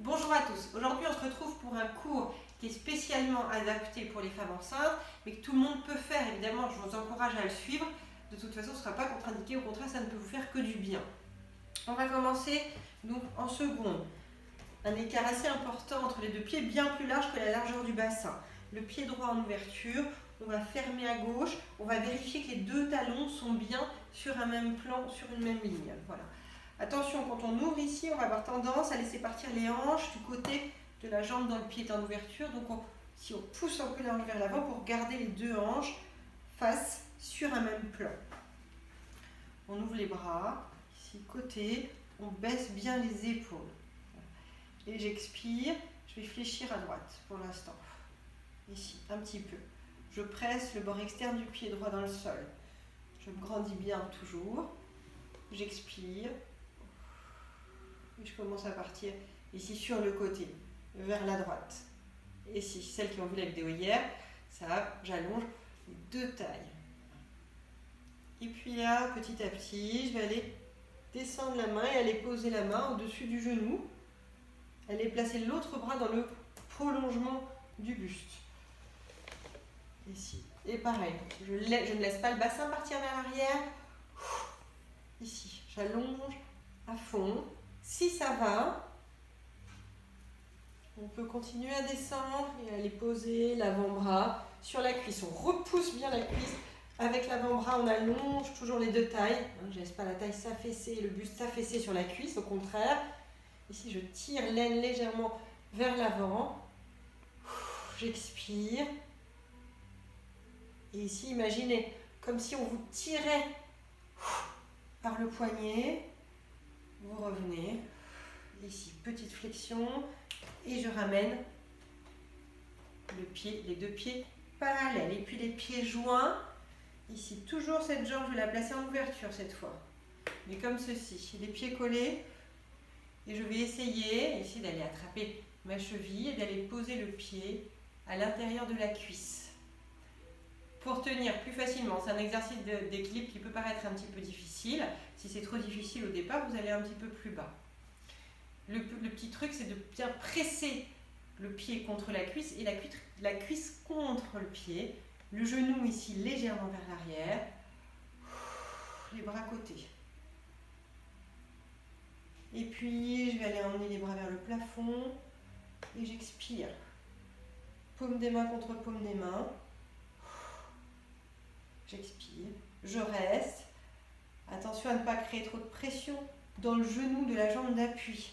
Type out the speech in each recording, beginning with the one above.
Bonjour à tous, aujourd'hui on se retrouve pour un cours qui est spécialement adapté pour les femmes enceintes mais que tout le monde peut faire. Évidemment, je vous encourage à le suivre, de toute façon ce ne sera pas contre-indiqué, au contraire ça ne peut vous faire que du bien. On va commencer donc en seconde. Un écart assez important entre les deux pieds, bien plus large que la largeur du bassin. Le pied droit en ouverture, on va fermer à gauche, on va vérifier que les deux talons sont bien sur un même plan, sur une même ligne. Voilà. Attention, quand on ouvre ici, on va avoir tendance à laisser partir les hanches du côté de la jambe dont le pied est en ouverture. Donc si on pousse un peu la hanche vers l'avant pour garder les deux hanches face sur un même plan. On ouvre les bras, ici côté, on baisse bien les épaules. Et j'expire, je vais fléchir à droite pour l'instant. Ici, un petit peu. Je presse le bord externe du pied droit dans le sol. Je me grandis bien toujours. J'expire. Et je commence à partir ici sur le côté, vers la droite. Et si celles qui ont vu la vidéo hier, ça, j'allonge les deux tailles. Et puis là, petit à petit, je vais aller descendre la main et aller poser la main au-dessus du genou. Aller placer l'autre bras dans le prolongement du buste. Ici. Et pareil, je ne laisse pas le bassin partir vers l'arrière. Ici, j'allonge à fond. Si ça va, on peut continuer à descendre et aller poser l'avant-bras sur la cuisse. On repousse bien la cuisse. Avec l'avant-bras, on allonge toujours les deux tailles. Je ne laisse pas la taille s'affaisser, le buste s'affaisser sur la cuisse, au contraire. Ici, je tire l'aine légèrement vers l'avant. J'expire. Et ici, imaginez comme si on vous tirait par le poignet. Vous revenez. Ici, petite flexion. Et je ramène les deux pieds parallèles. Et puis les pieds joints. Ici, toujours cette jambe, je vais la placer en ouverture cette fois. Mais comme ceci. Les pieds collés. Et je vais essayer ici d'aller attraper ma cheville et d'aller poser le pied à l'intérieur de la cuisse. Pour tenir plus facilement, c'est un exercice d'équilibre qui peut paraître un petit peu difficile. Si c'est trop difficile au départ, vous allez un petit peu plus bas. Le petit truc, c'est de bien presser le pied contre la cuisse et la cuisse contre le pied. Le genou ici légèrement vers l'arrière. Les bras côtés. Et puis, je vais aller emmener les bras vers le plafond. Et j'expire. Paume des mains contre paume des mains. J'expire. Je reste. Attention à ne pas créer trop de pression dans le genou de la jambe d'appui.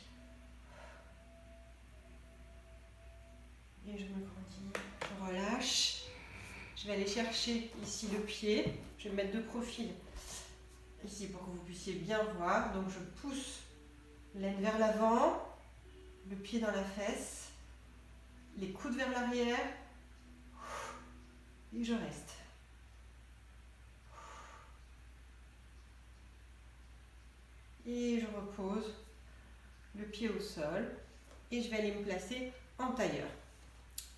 Et je me grandis. Je relâche. Je vais aller chercher ici le pied. Je vais me mettre de profil ici pour que vous puissiez bien voir. Donc, je pousse l'aine vers l'avant, le pied dans la fesse, les coudes vers l'arrière, et je reste. Et je repose le pied au sol, et je vais aller me placer en tailleur.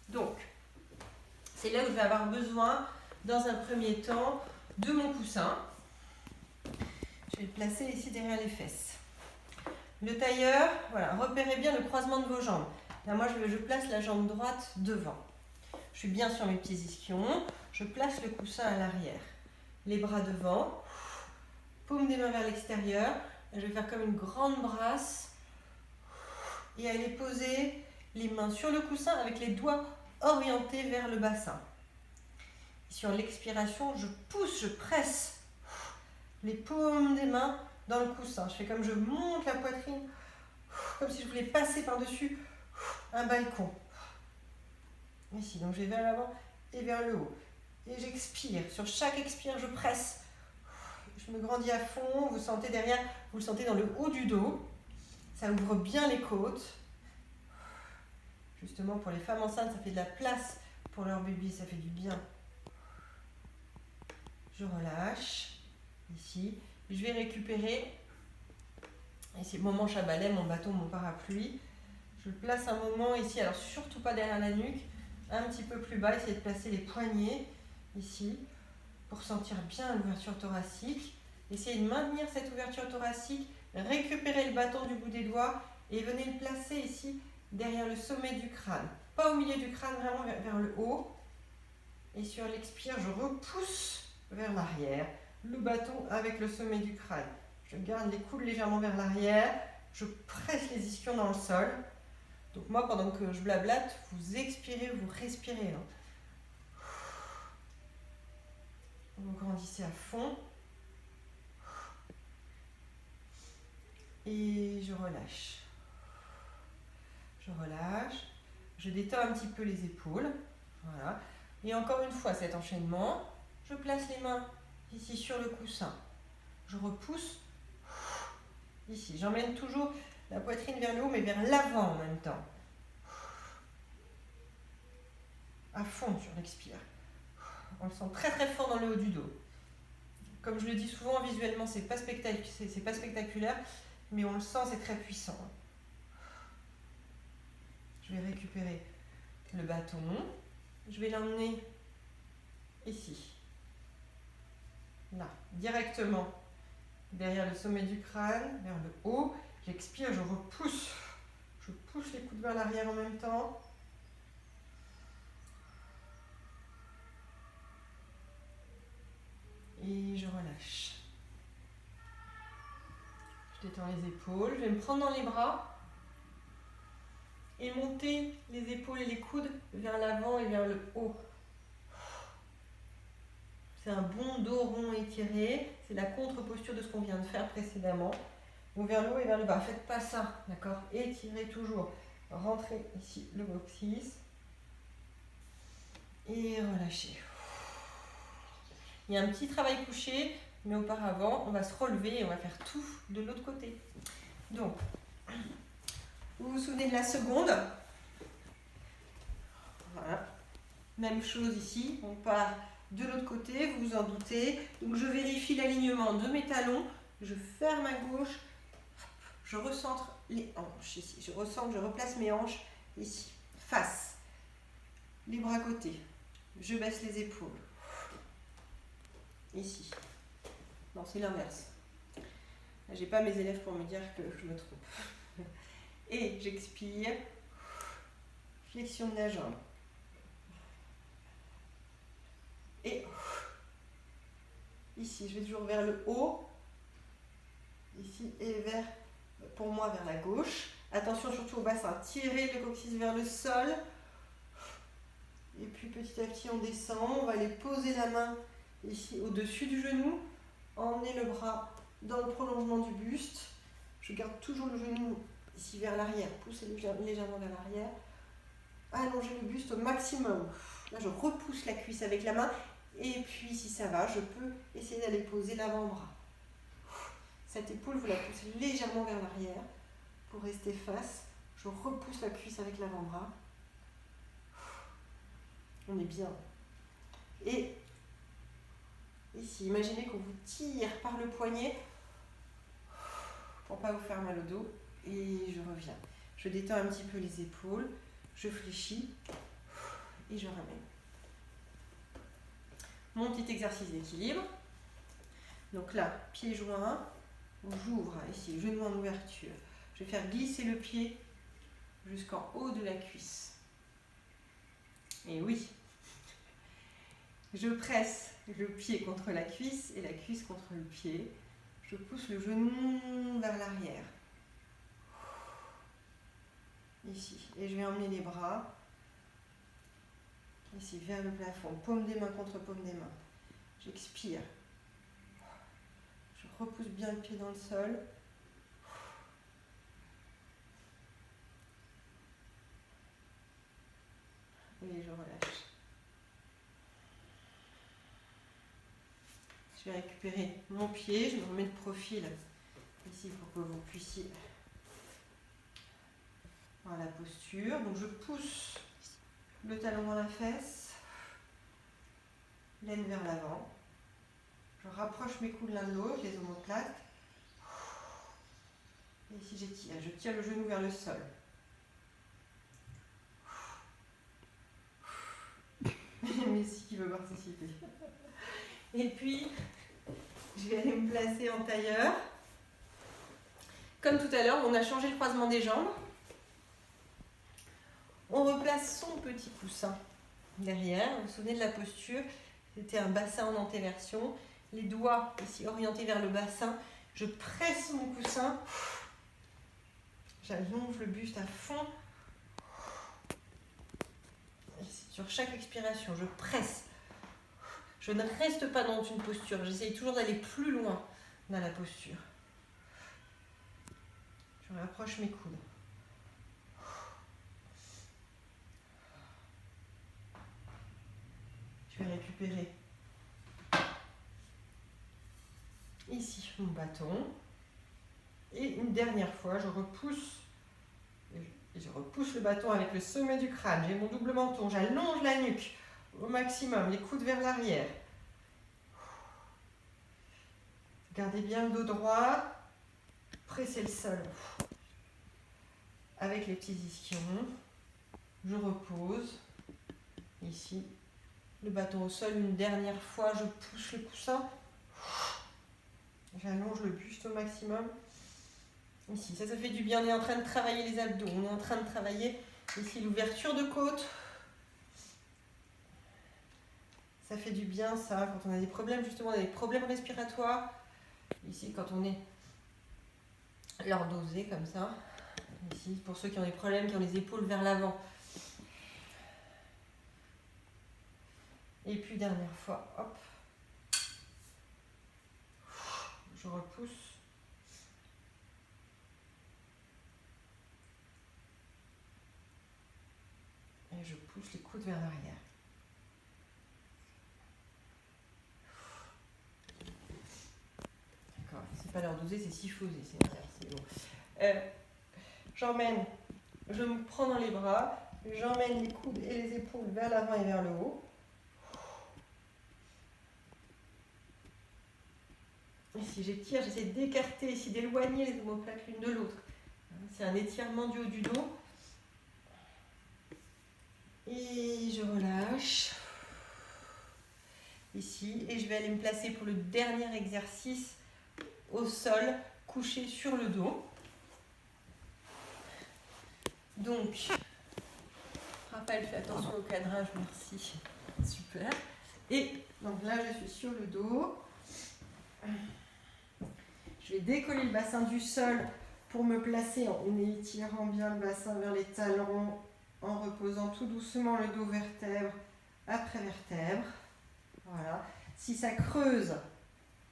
Donc, c'est là où je vais avoir besoin, dans un premier temps, de mon coussin. Je vais le placer ici derrière les fesses. Le tailleur, voilà, repérez bien le croisement de vos jambes. Là, moi, je place la jambe droite devant. Je suis bien sur mes pieds ischions. Je place le coussin à l'arrière. Les bras devant. Paume des mains vers l'extérieur. Je vais faire comme une grande brasse. Et aller poser les mains sur le coussin avec les doigts orientés vers le bassin. Sur l'expiration, je pousse, je presse les paumes des mains dans le coussin. Je fais comme je monte la poitrine, comme si je voulais passer par-dessus un balcon. Ici, donc je vais vers l'avant et vers le haut. Et j'expire. Sur chaque expire, je presse. Je me grandis à fond. Vous sentez derrière, vous le sentez dans le haut du dos. Ça ouvre bien les côtes. Justement, pour les femmes enceintes, ça fait de la place pour leur bébé. Ça fait du bien. Je relâche. Ici. Je vais récupérer, et c'est mon manche à balai, mon bâton, mon parapluie. Je le place un moment ici, alors surtout pas derrière la nuque, un petit peu plus bas, essayez de placer les poignets ici, pour sentir bien l'ouverture thoracique. Essayez de maintenir cette ouverture thoracique, récupérez le bâton du bout des doigts, et venez le placer ici, derrière le sommet du crâne. Pas au milieu du crâne, vraiment vers le haut. Et sur l'expire, je repousse vers l'arrière le bâton avec le sommet du crâne. Je garde les coudes légèrement vers l'arrière. Je presse les ischions dans le sol. Donc moi, pendant que je blablate, vous expirez, vous respirez. Vous grandissez à fond. Et je relâche. Je relâche. Je détends un petit peu les épaules. Voilà. Et encore une fois, cet enchaînement. Je place les mains ici sur le coussin. Je repousse. Ici. J'emmène toujours la poitrine vers le haut, mais vers l'avant en même temps. À fond sur l'expire. On le sent très très fort dans le haut du dos. Comme je le dis souvent, visuellement, c'est pas spectaculaire, mais on le sent, c'est très puissant. Je vais récupérer le bâton. Je vais l'emmener ici. Là, directement derrière le sommet du crâne, vers le haut. J'expire, je repousse. Je pousse les coudes vers l'arrière en même temps. Et je relâche. Je détends les épaules. Je vais me prendre dans les bras et monter les épaules et les coudes vers l'avant et vers le haut. C'est un bon dos rond étiré. C'est la contre-posture de ce qu'on vient de faire précédemment. Donc vers le haut et vers le bas. Faites pas ça, d'accord? Étirez toujours. Rentrez ici le coccyx. Et relâchez. Il y a un petit travail couché, mais auparavant, on va se relever et on va faire tout de l'autre côté. Donc, vous vous souvenez de la seconde? Voilà. Même chose ici, on part de l'autre côté, vous vous en doutez. Donc, je vérifie l'alignement de mes talons, je ferme à gauche, je recentre les hanches ici. Je recentre, je replace mes hanches ici, face. Les bras côtés, je baisse les épaules. Ici. Non, c'est l'inverse. J'ai pas mes élèves pour me dire que je me trompe. Et j'expire. Flexion de la jambe. Et ici, je vais toujours vers le haut. Ici et vers, pour moi, vers la gauche. Attention surtout au bassin. Tirez le coccyx vers le sol. Et puis petit à petit, on descend. On va aller poser la main ici au-dessus du genou, emmener le bras dans le prolongement du buste. Je garde toujours le genou ici vers l'arrière, poussez légèrement vers l'arrière. Allongez le buste au maximum. Là, je repousse la cuisse avec la main. Et puis, si ça va, je peux essayer d'aller poser l'avant-bras. Cette épaule, vous la poussez légèrement vers l'arrière pour rester face. Je repousse la cuisse avec l'avant-bras. On est bien. Et ici, imaginez qu'on vous tire par le poignet pour ne pas vous faire mal au dos. Et je reviens. Je détends un petit peu les épaules. Je fléchis. Et je ramène. Mon petit exercice d'équilibre. Donc là, pied joint. J'ouvre ici, genou en ouverture. Je vais faire glisser le pied jusqu'en haut de la cuisse. Et oui. Je presse le pied contre la cuisse et la cuisse contre le pied. Je pousse le genou vers l'arrière. Ici. Et je vais emmener les bras ici vers le plafond. Paume des mains contre paume des mains. J'expire. Je repousse bien le pied dans le sol. Et je relâche. Je vais récupérer mon pied, je me remets de profil ici pour que vous puissiez voir la posture. Donc je pousse le talon dans la fesse, l'aine vers l'avant. Je rapproche mes coudes l'un de l'autre, les omoplates. Et ici j'étire, je tire le genou vers le sol. Messi qui veut participer. Et puis, je vais aller me placer en tailleur. Comme tout à l'heure, on a changé le croisement des jambes. On replace son petit coussin derrière. Vous vous souvenez de la posture? C'était un bassin en antéversion. Les doigts ici orientés vers le bassin. Je presse mon coussin. J'allonge le buste à fond. Sur chaque expiration, je presse. Je ne reste pas dans une posture. J'essaye toujours d'aller plus loin dans la posture. Je rapproche mes coudes. Je vais récupérer ici mon bâton. Et une dernière fois, je repousse le bâton avec le sommet du crâne. J'ai mon double menton. J'allonge la nuque au maximum, les coudes vers l'arrière. Gardez bien le dos droit. Pressez le sol avec les petits ischions. Je repose. Ici, le bâton au sol. Une dernière fois, je pousse le coussin. J'allonge le buste au maximum. Ici, ça fait du bien. On est en train de travailler les abdos. On est en train de travailler ici l'ouverture de côte. Ça fait du bien, ça, quand on a des problèmes, justement, on a des problèmes respiratoires. Ici, quand on est lordosé comme ça. Ici, pour ceux qui ont des problèmes, qui ont les épaules vers l'avant. Et puis, dernière fois, hop. Je repousse. Et je pousse les coudes vers l'arrière. D'accord, c'est pas lordosé, c'est syphosé, c'est bon. J'emmène, je me prends dans les bras, j'emmène les coudes et les épaules vers l'avant et vers le haut. Ici, j'étire, j'essaie d'écarter, ici d'éloigner les omoplates l'une de l'autre. C'est un étirement du haut du dos. Et je relâche. Ici, et je vais aller me placer pour le dernier exercice au sol, couché sur le dos. Donc, Raphaël, fais attention au cadrage, merci. Super. Et donc là, je suis sur le dos. Je vais décoller le bassin du sol pour me placer en étirant bien le bassin vers les talons, en reposant tout doucement le dos vertèbre après vertèbre. Voilà. Si ça creuse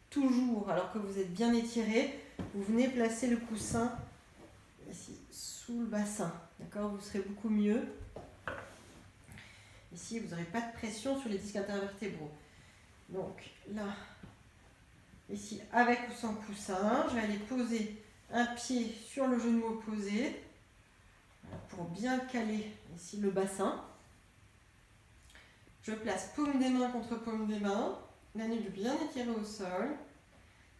toujours alors que vous êtes bien étiré, vous venez placer le coussin ici sous le bassin. D'accord, vous serez beaucoup mieux. Ici, vous n'aurez pas de pression sur les disques intervertébraux. Donc là, ici, avec ou sans coussin, je vais aller poser un pied sur le genou opposé pour bien caler ici le bassin. Je place paume des mains contre paume des mains, la nuque bien étirée au sol.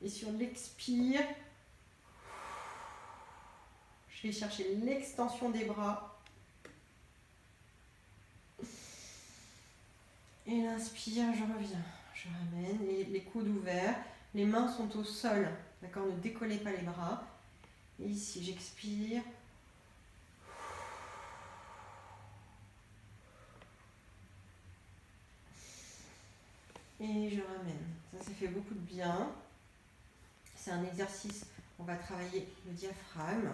Et sur l'expire, je vais chercher l'extension des bras. Et l'inspire, je reviens. Je ramène les coudes ouverts. Les mains sont au sol. D'accord, ne décollez pas les bras. Et ici, j'expire. Et je ramène. Ça fait beaucoup de bien. C'est un exercice, on va travailler le diaphragme.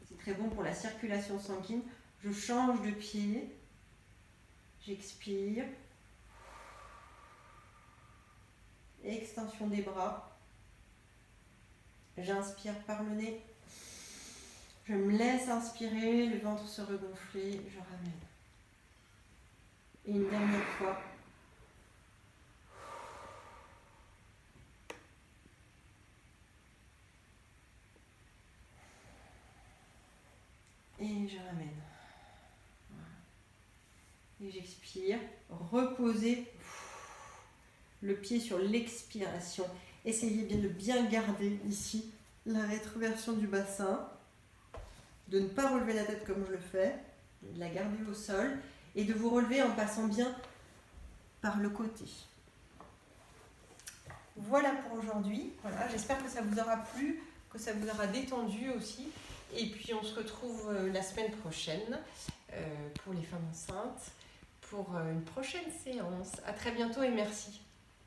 C'est très bon pour la circulation sanguine. Je change de pied. J'expire. Extension des bras. J'inspire par le nez. Je me laisse inspirer, le ventre se regonfler. Je ramène. Et une dernière fois. Et je ramène. Voilà. Et j'expire. Reposez le pied sur l'expiration. Essayez bien de bien garder ici la rétroversion du bassin. De ne pas relever la tête comme je le fais. De la garder au sol. Et de vous relever en passant bien par le côté. Voilà pour aujourd'hui. Voilà, j'espère que ça vous aura plu, que ça vous aura détendu aussi. Et puis on se retrouve la semaine prochaine pour pour les femmes enceintes pour une prochaine séance. À très bientôt et merci.